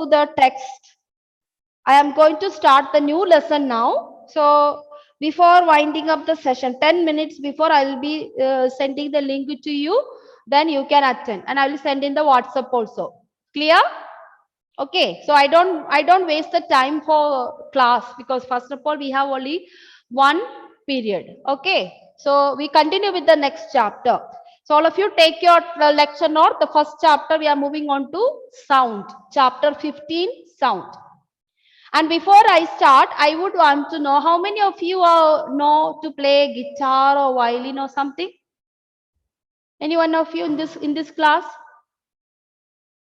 the text. I am going to start the new lesson now. So before winding up the session, 10 minutes before, I will be sending the link to you. Then you can attend, and I will send in the WhatsApp also. Clear? Okay. So I don't waste the time for class, because first of all we have only one period. Okay. So we continue with the next chapter. So all of you take your lecture note. The first chapter we are moving on to sound. Chapter 15, sound. And before I start, I would want to know how many of you know to play guitar or violin or something? Any one of you in this class?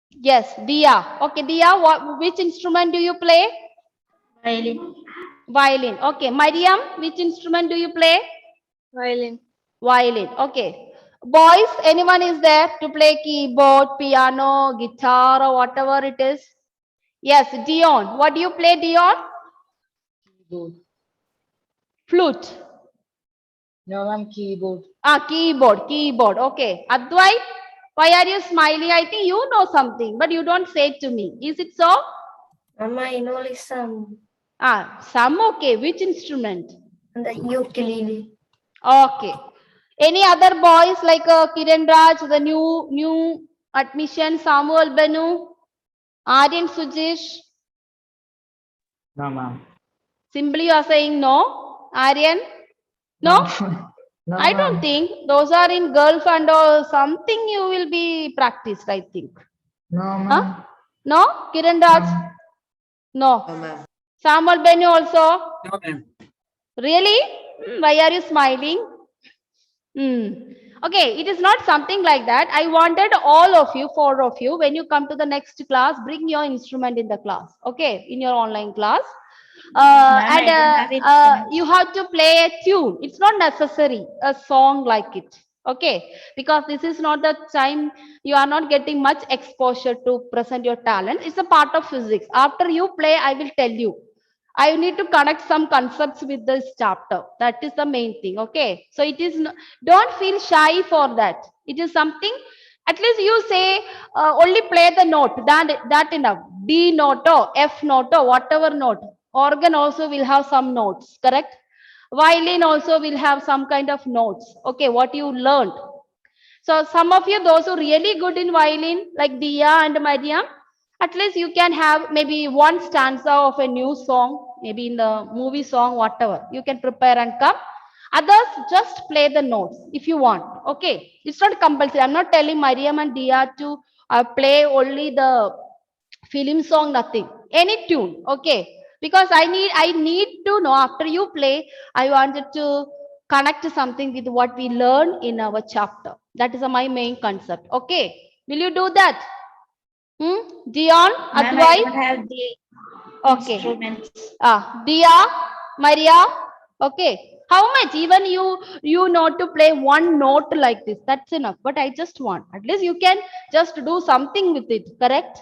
Yes, Dia. Okay, Dia, which instrument do you play? Violin. Violin. Okay, Mariam, which instrument do you play? Violin. Violin. Okay. Boys, anyone is there to play keyboard, piano, guitar, or whatever it is? Yes, Dion. What do you play, Dion? Keyboard. Flute. No, ma'am, keyboard. Keyboard. Okay. Advait, why are you smiling? I think you know something, but you don't say it to me. Is it so? Mama, I know like some. Some okay. Which instrument? And the ukulele. Okay. Any other boys like Kiran Raj, the new admission, Samuel Benu, Aryan Sujesh? No, ma'am. Simply you are saying no, Aryan? No? No, I don't ma'am. think. Those are in Gulf and something you will be practiced, I think. No, ma'am. Huh? No? Kiran Raj? No. No, ma'am. Samuel Benu also? No, ma'am. Really? Why are you smiling? Okay, it is not something like that. I wanted all of you, 4 of you, when you come to the next class, bring your instrument in the class, okay, in your online class. You have to play a tune. It's not necessary a song like it, okay, because this is not the time. You are not getting much exposure to present your talent. It's a part of physics. After you play, I will tell you. I need to connect some concepts with this chapter. That is the main thing. Okay. So it is, don't feel shy for that. It is something, at least you say, only play the note. That enough. D note or F note or whatever note. Organ also will have some notes. Correct. Violin also will have some kind of notes. Okay. What you learned. So some of you, those who really good in violin, like Dia and Mariam, at least you can have maybe one stanza of a new song, maybe in the movie song, whatever. You can prepare and come. Others, just play the notes if you want. Okay. It's not compulsory. I'm not telling Mariam and Dia to play only the film song, nothing. Any tune. Okay. Because I need to know after you play, I wanted to connect something with what we learn in our chapter. That is my main concept. Okay. Will you do that? Dion, Ma'am, I Advait? don't have the Okay. instruments. Dia, Maria. Okay. How much? Even you know to play one note like this. That's enough. But I just want. At least you can just do something with it. Correct?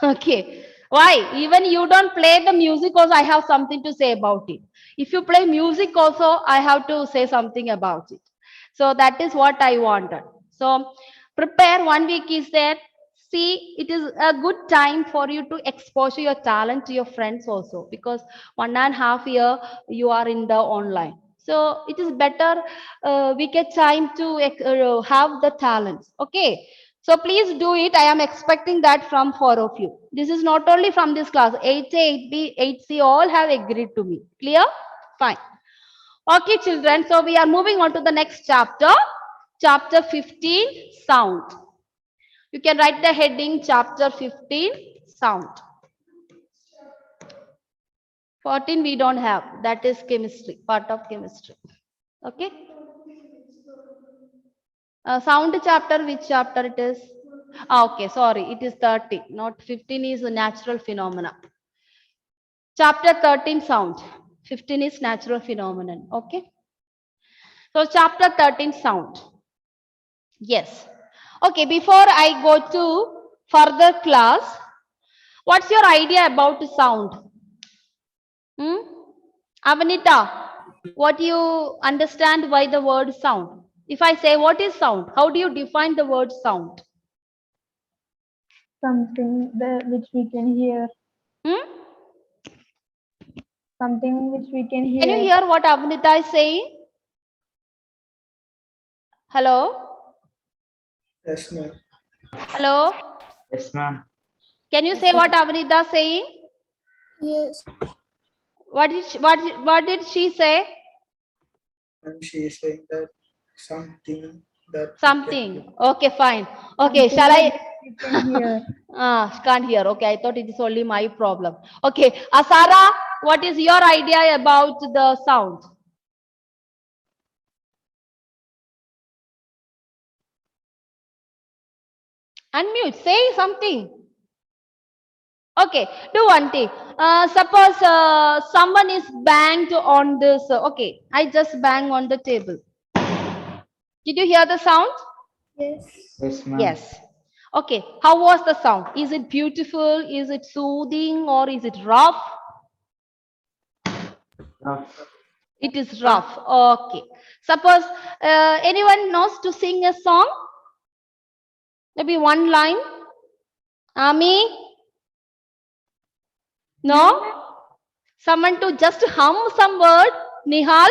Okay. Why? Even you don't play the music also, I have something to say about it. If you play music also, I have to say something about it. So that is what I wanted. So prepare, 1 week is there. See, it is a good time for you to expose your talent to your friends also, because 1.5 year you are in the online. So it is better we get time to have the talents. Okay. So please do it. I am expecting that from 4 of you. This is not only from this class. 8A, 8B, 8C all have agreed to me. Clear? Fine. Okay, children. So we are moving on to the next chapter. Chapter 15, sound. You can write the heading chapter 15, sound. 14 we don't have. That is chemistry, part of chemistry. Okay. Sound chapter, which chapter it is? Okay, sorry, it is 30, not 15 is a natural phenomena. Chapter 13, sound. 15 is natural phenomenon. Okay. So chapter 13, sound. Yes. Okay, before I go to further class, what's your idea about sound? Avanita, what do you understand by the word sound? If I say what is sound, how do you define the word sound? Something which we can hear. Hmm? Something which we can hear. Can you hear what Avanita is saying? Hello? Yes, ma'am. Hello? Yes, ma'am. Can you say what Avanita is saying? Yes. What did she say? And she is saying that something that Something. Okay, fine. Okay, shall Something I? we can hear. Can't hear. Okay, I thought it is only my problem. Okay, Asara, what is your idea about the sound? Unmute, say something. Okay, do one thing. Suppose someone is banged on this. Okay, I just bang on the table. Did you hear the sound? Yes. Yes, ma'am. Yes. Okay, how was the sound? Is it beautiful? Is it soothing? Or is it rough? Rough. It is rough. Okay. Suppose anyone knows to sing a song? Maybe one line. Ami? No? Someone to just hum some word? Nihal?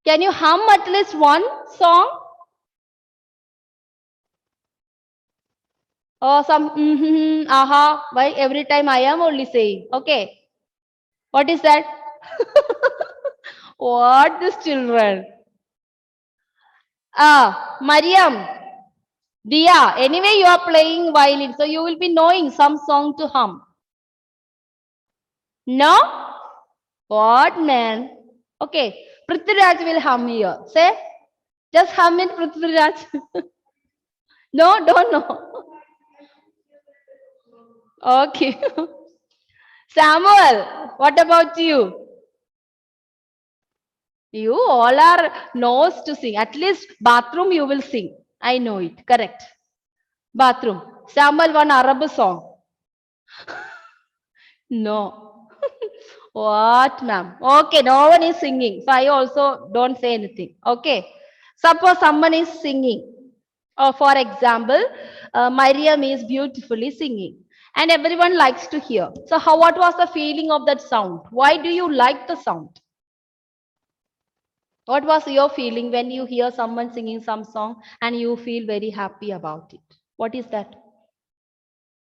Can you hum at least one song? Or some aha? Why every time I am only saying? Okay. What is that? What these children? Mariam, Dia. Anyway, you are playing violin, so you will be knowing some song to hum. No? What man? Okay. Prithviraj will hum here. Say, just hum it, Prithviraj. No, don't know. Okay. Samuel, what about you? You all are knows to sing. At least bathroom you will sing. I know it. Correct. Bathroom. Samuel, one Arab song. No. What, ma'am? Okay, no one is singing. So I also don't say anything. Okay. Suppose someone is singing. Or for example, Mariam is beautifully singing. And everyone likes to hear. So what was the feeling of that sound? Why do you like the sound? What was your feeling when you hear someone singing some song and you feel very happy about it? What is that?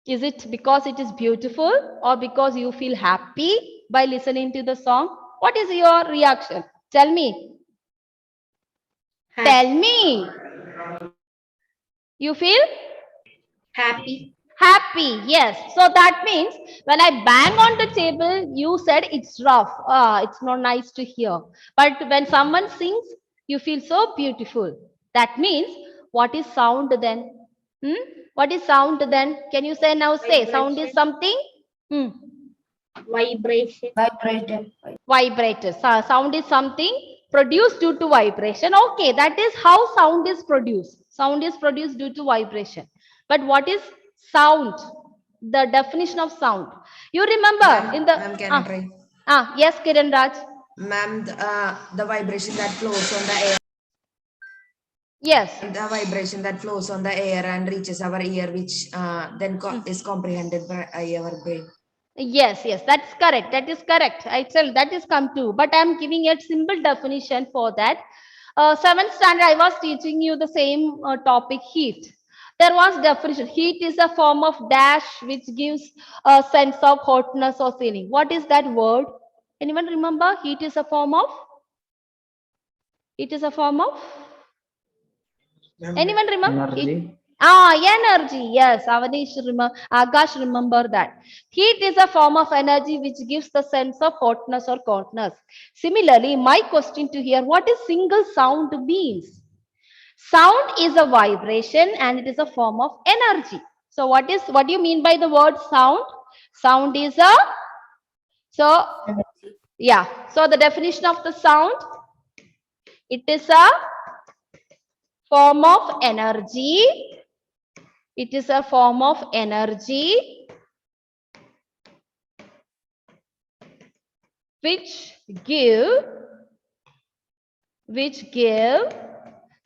Is it because it is beautiful or because you feel happy by listening to the song? What is your reaction? Tell me. Tell me. You feel Happy. happy? Yes. So that means when I bang on the table, you said it's rough. It's not nice to hear. But when someone sings, you feel so beautiful. That means what is sound then? Hmm? What is sound then? Can you say now? Say sound is something. Hmm. Vibration. Vibrator. Vibrators. Sound is something produced due to vibration. Okay, that is how sound is produced. Sound is produced due to vibration. But what is sound? The definition of sound. You remember in the Ma'am, can I try? yes, Kiran Raj. Ma'am, the vibration that flows on the air, Yes. the vibration that flows on the air and reaches our ear, which then is comprehended by our brain. Yes, that's correct. That is correct. I tell that is come to. But I am giving a simple definition for that. 7th standard, I was teaching you the same topic, heat. There was definition. Heat is a form of dash which gives a sense of hotness or feeling. What is that word? Anyone remember? Heat is a form of? It is a form of? Anyone remember? Energy. Energy. Yes, Avanish Akash remember that. Heat is a form of energy which gives the sense of hotness or coldness. Similarly, my question to here, what is single sound means? Sound is a vibration and it is a form of energy. So what do you mean by the word sound? Sound is a, so yeah. So the definition of the sound, it is a form of energy. It is a form of energy which give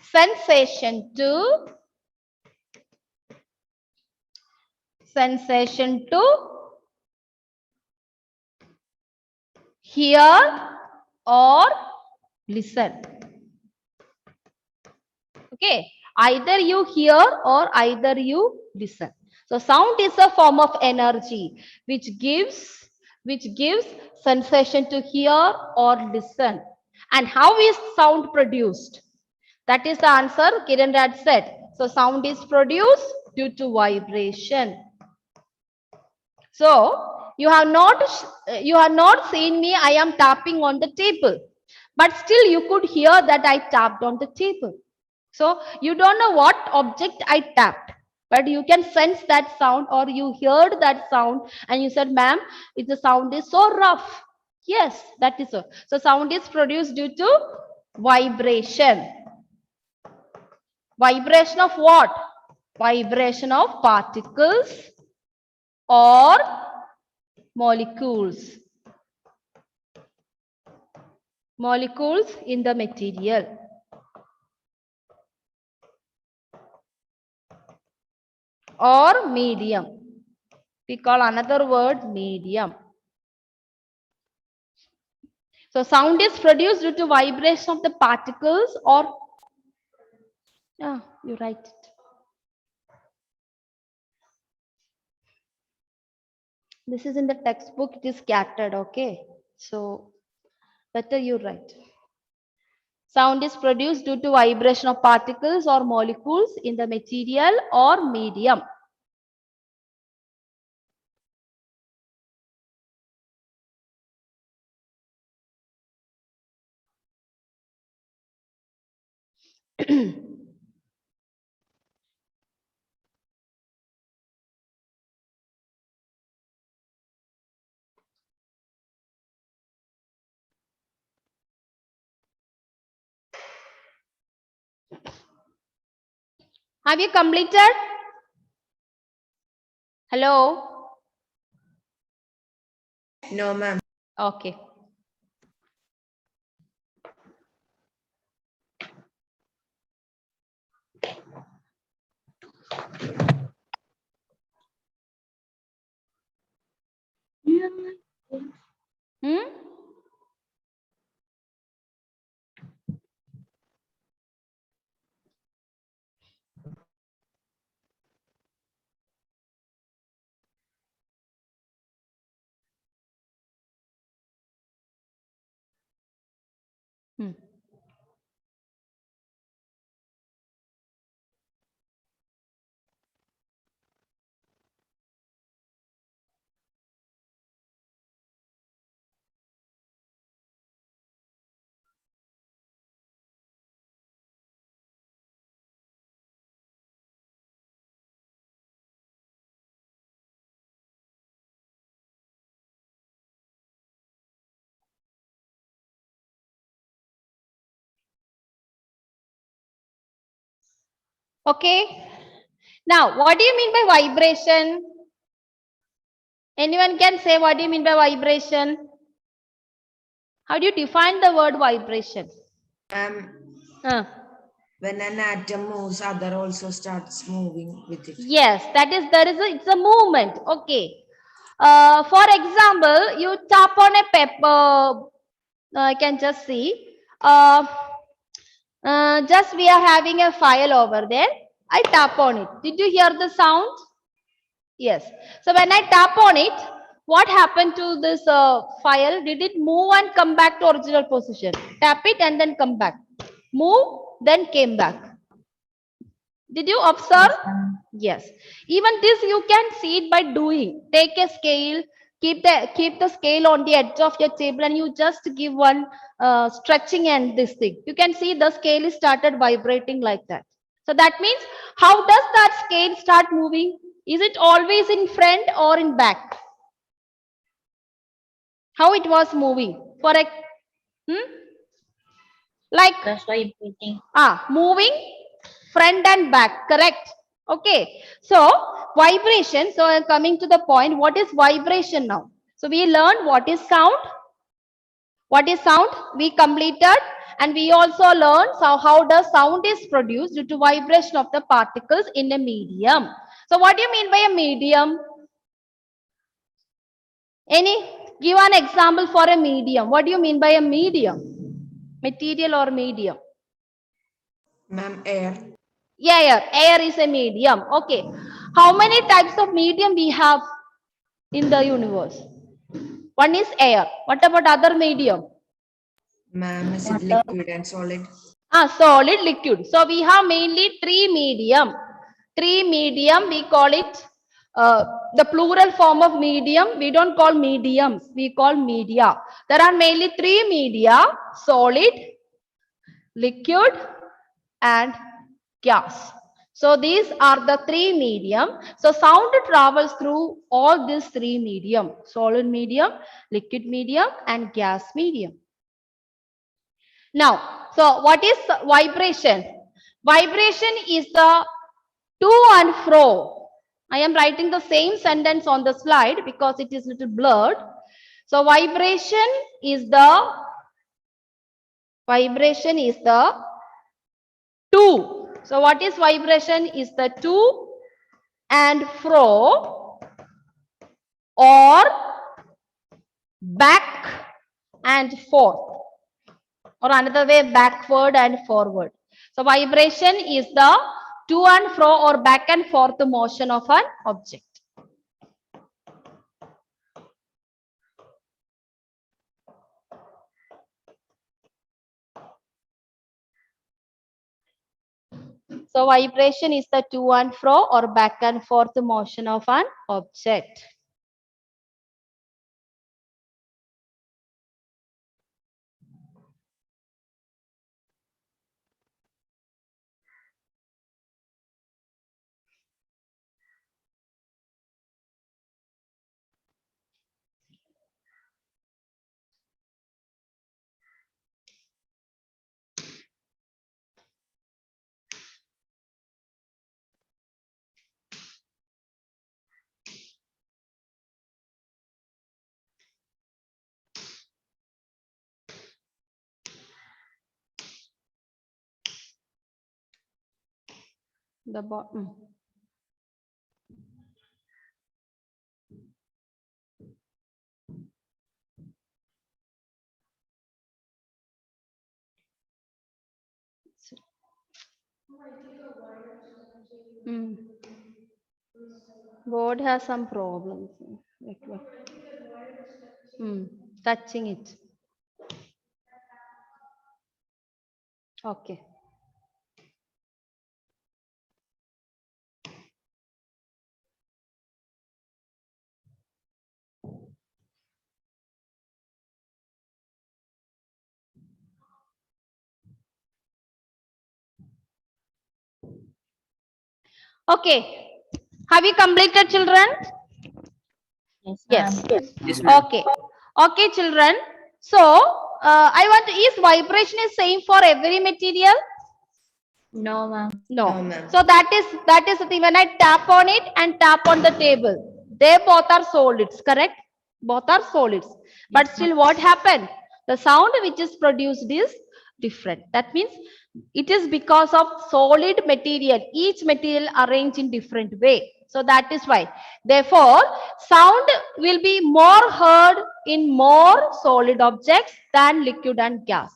sensation to sensation to hear or listen. Okay, either you hear or either you listen. So sound is a form of energy which gives sensation to hear or listen. And how is sound produced? That is the answer Kiran had said. So sound is produced due to vibration. So you have not seen me. I am tapping on the table, but still you could hear that I tapped on the table. So you don't know what object I tapped, but you can sense that sound, or you heard that sound and you said, ma'am, the sound is so rough. Yes, that is so. So sound is produced due to vibration. Vibration of what? Vibration of particles or molecules. Molecules in the material. Or medium. We call another word medium. So sound is produced due to vibration of the particles or, yeah, you write it. This is in the textbook, it is scattered, okay? So better you write. Sound is produced due to vibration of particles or molecules in the material or medium. Have you completed? Hello? No, ma'am. Okay. Hmm? Hmm. Okay. Now, what do you mean by vibration? Anyone can say what do you mean by vibration? How do you define the word vibration? Uh, When an atom moves, other also starts moving with it. yes, it's a movement. Okay. For example, you tap on a paper. I can just see. Just we are having a file over there. I tap on it. Did you hear the sound? Yes. So when I tap on it, what happened to this file? Did it move and come back to original position? Tap it and then come back. Move, then came back. Did you observe? Yes. Even this you can see it by doing. Take a scale, keep the scale on the edge of your table, and you just give one stretching and this thing. You can see the scale is started vibrating like that. So that means, how does that scale start moving? Is it always in front or in back? How it was moving? For a like That's vibrating. moving front and back, correct? Okay, so vibration. So coming to the point, what is vibration now? So we learned what is sound. What is sound? We completed, and we also learned how does sound is produced due to vibration of the particles in a medium. So what do you mean by a medium? Give an example for a medium. What do you mean by a medium? Material or medium? Ma'am, air. Yeah, air is a medium. Okay. How many types of medium we have in the universe? One is air. What about other medium? Ma'am, is it liquid and solid? Solid, liquid. So we have mainly three medium. Three medium, we call it the plural form of medium. We don't call mediums, we call media. There are mainly three media: solid, liquid, and gas. So these are the three medium. So sound travels through all these three medium: solid medium, liquid medium, and gas medium. Now, so what is vibration? Vibration is the to and fro. I am writing the same sentence on the slide because it is little blurred. So vibration is the to. So what is vibration? Is the to and fro or back and forth, or another way, backward and forward. So vibration is the to and fro or back and forth motion of an object. So vibration is the to and fro or back and forth motion of an object. The bottom. Board has some problems. Touching it. Okay. Okay. Have you completed, children? Yes. Okay. Okay, children. So, I want to, is vibration is same for every material? No, ma'am. No. No, ma'am. So that is the thing. When I tap on it and tap on the table, they both are solids, correct? Both are solids. But still what happened? The sound which is produced is different. That means it is because of solid material. Each material arranged in different way. So that is why. Therefore, sound will be more heard in more solid objects than liquid and gas.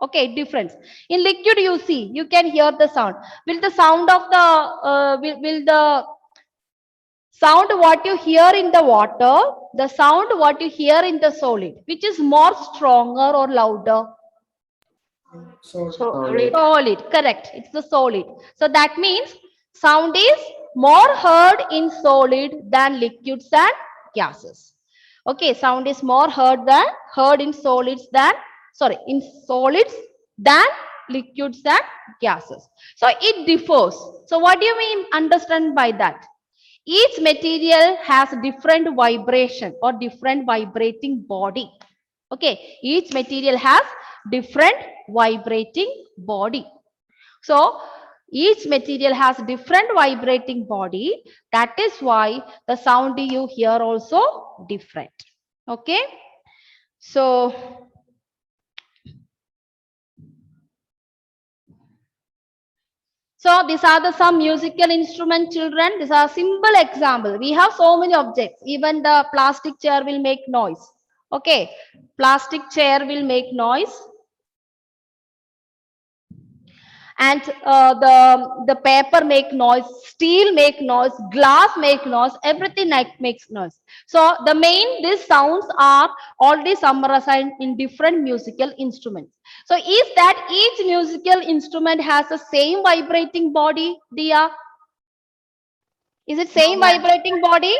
Okay, difference. In liquid, you see, you can hear the sound. Will the sound of the will the sound what you hear in the water, the sound what you hear in the solid, which is more stronger or louder? Solid. Solid, correct. It's the solid. So that means sound is more heard in solid than liquids and gases. Okay, sound is more heard in solids than in solids than liquids and gases. So it differs. So what do you mean understand by that? Each material has different vibration or different vibrating body. Okay, each material has different vibrating body. So each material has different vibrating body. That is why the sound you hear also different. Okay. So So these are the some musical instrument, children. These are simple example. We have so many objects. Even the plastic chair will make noise. Okay, plastic chair will make noise. And the paper make noise, steel make noise, glass make noise, everything makes noise. So the main these sounds are already summarized in different musical instruments. So is that each musical instrument has the same vibrating body, Dia? Is it same No, ma'am. vibrating body?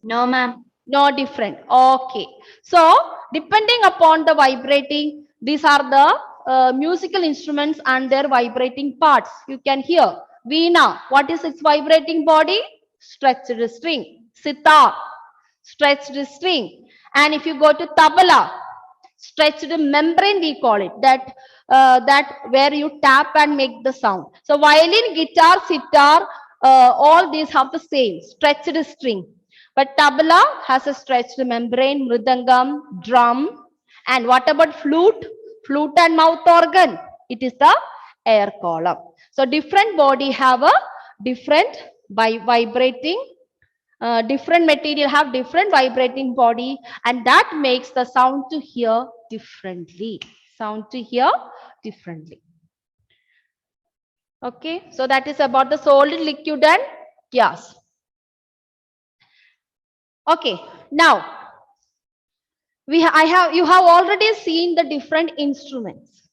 No, ma'am. No, different. Okay. So depending upon the vibrating, these are the musical instruments and their vibrating parts. You can hear Veena. What is its vibrating body? Stretched string. Sitar, stretched string. And if you go to tabla, stretched membrane we call it. That where you tap and make the sound. So violin, guitar, sitar, all these have the same stretched string. But tabla has a stretched membrane, mridangam, drum, and what about flute? Flute and mouth organ. It is the air column. So different body have a different vibrating, different material have different vibrating body, and that makes the sound to hear differently. Sound to hear differently. Okay, so that is about the solid, liquid, and gas. Okay, now you have already seen the different instruments.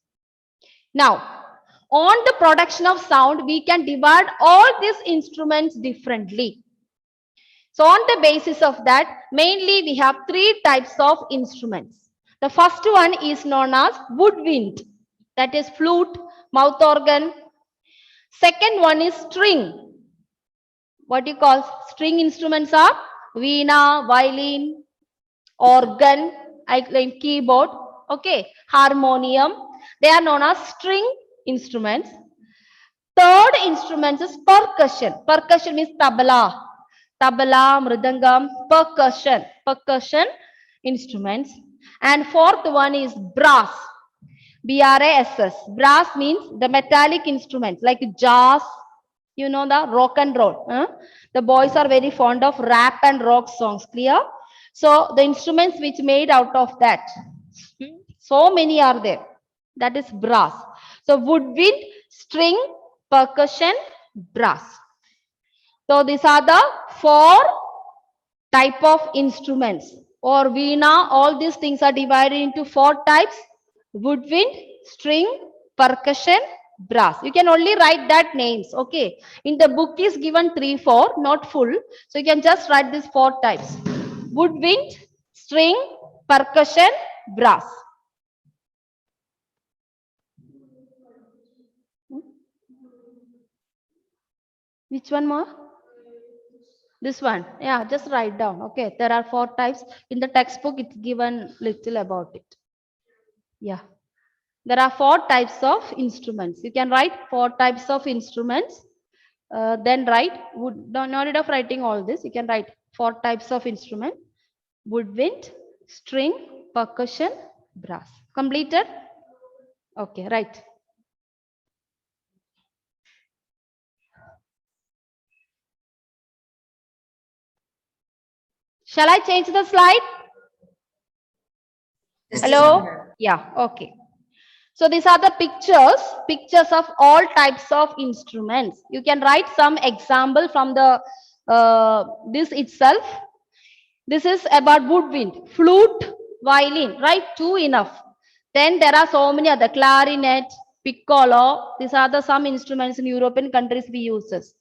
Now, on the production of sound, we can divide all these instruments differently. So on the basis of that, mainly we have three types of instruments. The first one is known as woodwind, that is flute, mouth organ. Second one is string. What you call string instruments are veena, violin, organ, like keyboard, okay, harmonium. They are known as string instruments. Third instrument is percussion. Percussion means tabla, mridangam, percussion instruments. And fourth one is brass, brass. Brass means the metallic instruments like jazz, you know, the rock and roll. The boys are very fond of rap and rock songs, clear? So the instruments which made out of that, so many are there. That is brass. So woodwind, string, percussion, brass. So these are the four type of instruments. Or veena, all these things are divided into four types: woodwind, string, percussion, brass. You can only write that names. Okay. In the book is given 3, 4, not full. So you can just write these four types: woodwind, string, percussion, brass. Which one more? This one. Yeah, just write down. Okay. There are 4 types. In the textbook, it's given little about it. Yeah. There are 4 types of instruments. You can write 4 types of instruments. Then write, no need of writing all this. You can write 4 types of instrument: woodwind, string, percussion, brass. Completed? Okay, right. Shall I change the slide? Just Hello? a Yeah, okay. So these are the pictures of all types of instruments. You can write some example from the this itself. This is about woodwind, flute, violin, right? 2 enough. Then there are so many other: clarinet, piccolo. These are the some instruments in European countries we use this.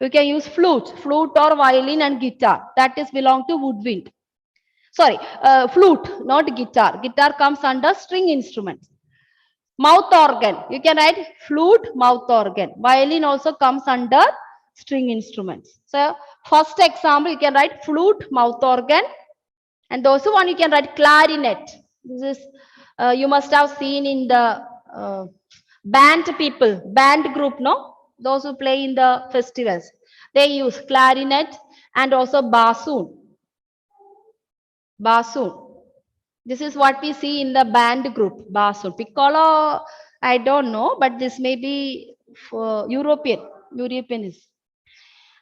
You can use flute or violin and guitar. That is belong to woodwind. Sorry, flute, not guitar. Guitar comes under string instruments. Mouth organ, you can write flute, mouth organ. Violin also comes under string instruments. So first example, you can write flute, mouth organ. And those who want, you can write clarinet. This is you must have seen in the band group, no? Those who play in the festivals, they use clarinet and also bassoon. This is what we see in the band group, bassoon. Piccolo, I don't know, but this may be for European is.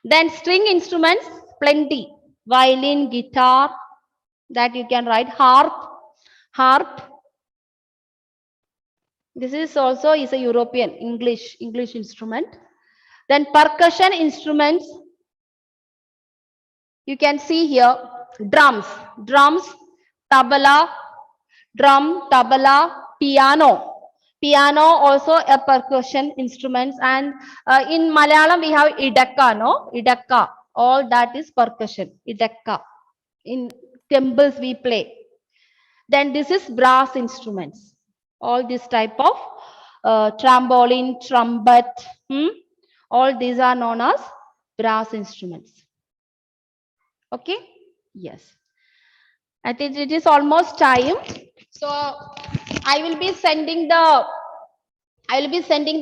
Then string instruments, plenty. Violin, guitar, that you can write. Harp. This is also is a European English instrument. Then percussion instruments. You can see here drums, tabla, piano. Piano also a percussion instruments, and in Malayalam we have idakka, no? Idakka. All that is percussion. Idakka. In temples we play. Then this is brass instruments. All this type of trampoline, trumpet. All these are known as brass instruments. Okay. Yes. I think it is almost time. So I will be sending the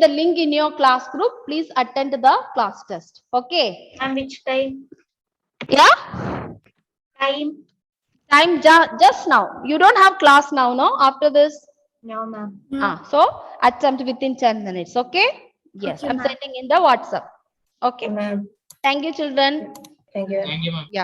link in your class group. Please attend the class test. Okay. And which time? Yeah. Time? Time just now. You don't have class now, no? After this. No, ma'am. So attempt within 10 minutes. Okay. Yes. Okay, I'm ma'am. sending in the WhatsApp. Okay. Ma'am. Thank you, children. Thank you. Thank you, ma'am. Yeah.